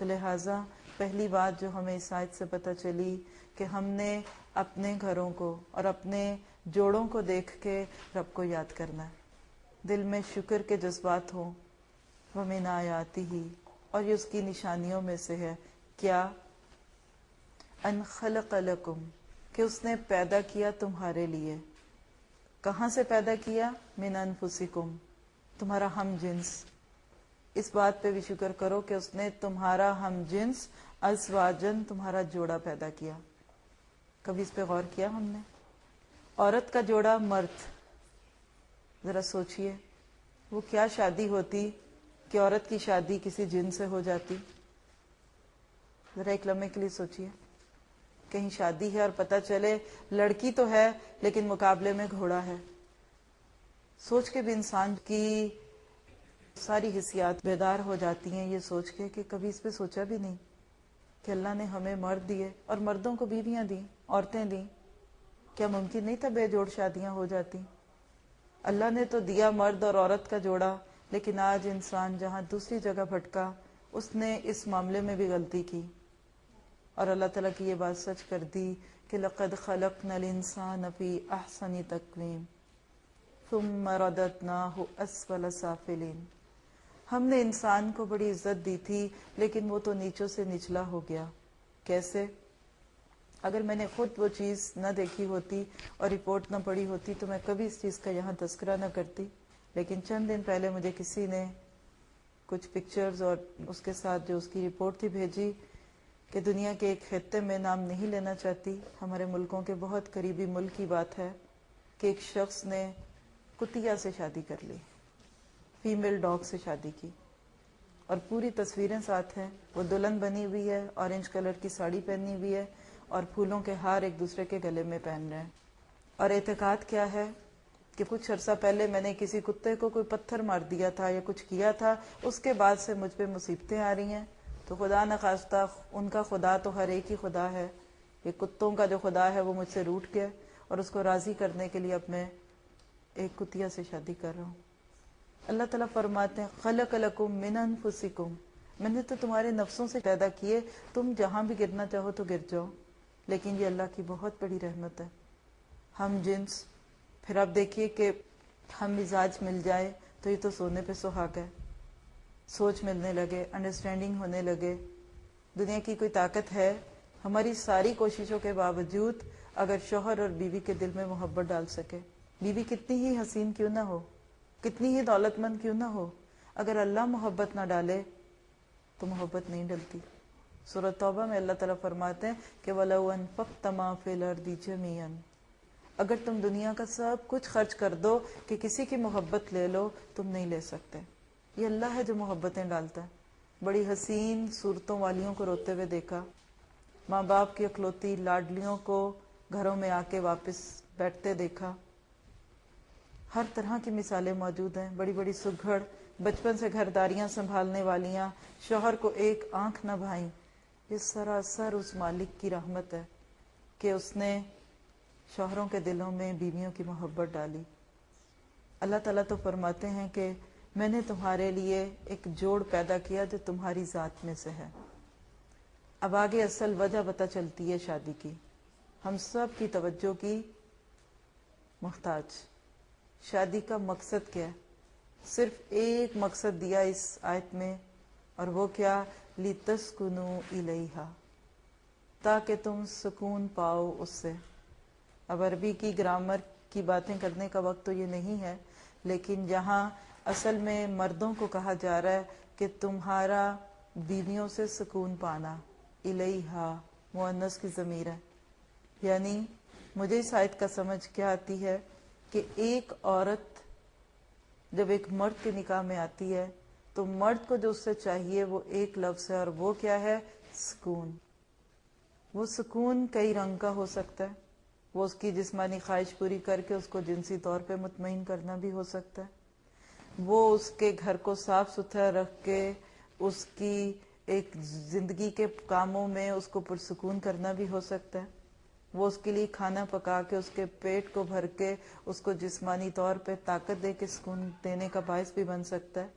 تو لہٰذا پہلی بات جو ہمیں اس آیت سے پتہ چلی کہ ہم نے اپنے گھروں کو اور اپنے جوڑوں کو دیکھ کے رب کو یاد کرنا ہے، دل میں شکر کے جذبات ہوں، وَمِنْ آیَاتِهِ، اور یہ اس کی نشانیوں میں سے ہے کیا، ان خلق لکم، کہ اس نے پیدا کیا تمہارے لیے، کہاں سے پیدا کیا، من انفسکم، تمہارا ہم جنس، اس بات پہ بھی شکر کرو کہ اس نے تمہارا ہم جنس ازواجن، تمہارا جوڑا پیدا کیا۔ کبھی اس پہ غور کیا ہم نے؟ عورت کا جوڑا مرد، ذرا سوچئے وہ کیا شادی ہوتی کہ عورت کی شادی کسی جن سے ہو جاتی؟ ذرا ایک لمحے کے لیے سوچئے، کہیں شادی ہے اور پتہ چلے لڑکی تو ہے لیکن مقابلے میں گھوڑا ہے، سوچ کے بھی انسان کی ساری حسیات بیدار ہو جاتی ہیں، یہ سوچ کے کہ کبھی اس پہ سوچا بھی نہیں کہ اللہ نے ہمیں مرد دیے اور مردوں کو بیویاں دیں، عورتیں دیں، کیا ممکن نہیں تھا بے جوڑ شادیاں ہو جاتی؟ اللہ نے تو دیا مرد اور عورت کا جوڑا، لیکن آج انسان جہاں دوسری جگہ بھٹکا، اس نے اس معاملے میں بھی غلطی کی، اور اللہ تعالیٰ کی یہ بات سچ کر دی کہ لَقَدْ خَلَقْنَا الْإِنسَانَ فِي أَحْسَنِ تَقْوِيمٍ ثُمَّ رَدَدْنَاهُ أَسْفَلَ سَافِلِينَ، ہم نے انسان کو بڑی عزت دی تھی لیکن وہ تو نیچوں سے نچلا ہو گیا۔ کیسے؟ اگر میں نے خود وہ چیز نہ دیکھی ہوتی اور رپورٹ نہ پڑھی ہوتی تو میں کبھی اس چیز کا یہاں تذکرہ نہ کرتی، لیکن چند دن پہلے مجھے کسی نے کچھ پکچرز اور اس کے ساتھ جو اس کی رپورٹ تھی بھیجی کہ دنیا کے ایک خطے میں، نام نہیں لینا چاہتی، ہمارے ملکوں کے بہت قریبی ملک کی بات ہے، کہ ایک شخص نے کتیا سے شادی کر لی، فیمیل ڈاگ سے شادی کی، اور پوری تصویریں ساتھ ہیں، وہ دلہن بنی ہوئی ہے، اورنج کلر کی ساڑی پہنی ہوئی ہے اور پھولوں کے ہار ایک دوسرے کے گلے میں پہن رہے ہیں، اور اعتقاد کیا ہے کہ کچھ عرصہ پہلے میں نے کسی کتے کو کوئی پتھر مار دیا تھا یا کچھ کیا تھا، اس کے بعد سے مجھ پہ مصیبتیں آ رہی ہیں، تو خدا نخواستہ ان کا خدا تو ہر ایک ہی خدا ہے، یہ کتوں کا جو خدا ہے وہ مجھ سے روٹھ گیا اور اس کو راضی کرنے کے لیے اب میں ایک کتیا سے شادی کر رہا ہوں۔ اللہ تعالیٰ فرماتے ہیں خلق لکم من انفسکم، میں نے تو تمہارے نفسوں سے پیدا کیے، تم جہاں بھی گرنا چاہو تو گر جاؤ، لیکن یہ اللہ کی بہت بڑی رحمت ہے۔ ہم جنس، پھر آپ دیکھیے کہ ہم مزاج مل جائے تو یہ تو سونے پہ سہاگ ہے، سوچ ملنے لگے، انڈرسٹینڈنگ ہونے لگے، دنیا کی کوئی طاقت ہے ہماری ساری کوششوں کے باوجود اگر شوہر اور بیوی کے دل میں محبت ڈال سکے، بیوی کتنی ہی حسین کیوں نہ ہو، کتنی ہی دولت مند کیوں نہ ہو، اگر اللہ محبت نہ ڈالے تو محبت نہیں ڈلتی۔ سورۃ توبہ میں اللہ تعالیٰ فرماتے ہیں کہ وَلَوْ أَنفَقْتَ مَا فِي الْأَرْضِ جَمِيعًا، اگر تم دنیا کا سب کچھ خرچ کر دو کہ کسی کی محبت لے لو، تم نہیں لے سکتے۔ یہ اللہ ہے جو محبتیں ڈالتا ہے۔ بڑی حسین صورتوں والیوں کو روتے ہوئے دیکھا، ماں باپ کی اکلوتی لاڈلیوں کو گھروں میں آ کے واپس بیٹھتے دیکھا، ہر طرح کی مثالیں موجود ہیں، بڑی بڑی سگھڑ، بچپن سے گھرداریاں سنبھالنے والیاں، شوہر کو ایک آنکھ نہ بھائیں۔ یہ سراسر اس مالک کی رحمت ہے کہ اس نے شوہروں کے دلوں میں بیویوں کی محبت ڈالی۔ اللہ تعالیٰ تو فرماتے ہیں کہ میں نے تمہارے لیے ایک جوڑ پیدا کیا جو تمہاری ذات میں سے ہے۔ اب آگے اصل وجہ پتہ چلتی ہے شادی کی، ہم سب کی توجہ کی محتاج۔ شادی کا مقصد کیا ہے؟ صرف ایک مقصد دیا اس آیت میں، اور وہ کیا، لِتَسْكُنُوا إِلَيْهَا، تاکہ تم سکون پاؤ اس سے۔ اب عربی کی گرامر کی باتیں کرنے کا وقت تو یہ نہیں ہے، لیکن جہاں اصل میں مردوں کو کہا جا رہا ہے کہ تمہارا بیویوں سے سکون پانا، الیہا مؤنث کی ضمیر ہے، یعنی مجھے اس آیت کا سمجھ کیا آتی ہے کہ ایک عورت جب ایک مرد کے نکاح میں آتی ہے تو مرد کو جو اس سے چاہیے وہ ایک لفظ ہے، اور وہ کیا ہے، سکون۔ وہ سکون کئی رنگ کا ہو سکتا ہے، وہ اس کی جسمانی خواہش پوری کر کے اس کو جنسی طور پہ مطمئن کرنا بھی ہو سکتا ہے، وہ اس کے گھر کو صاف ستھرا رکھ کے اس کی ایک زندگی کے کاموں میں اس کو پرسکون کرنا بھی ہو سکتا ہے، وہ اس کے لیے کھانا پکا کے اس کے پیٹ کو بھر کے اس کو جسمانی طور پہ طاقت دے کے سکون دینے کا باعث بھی بن سکتا ہے۔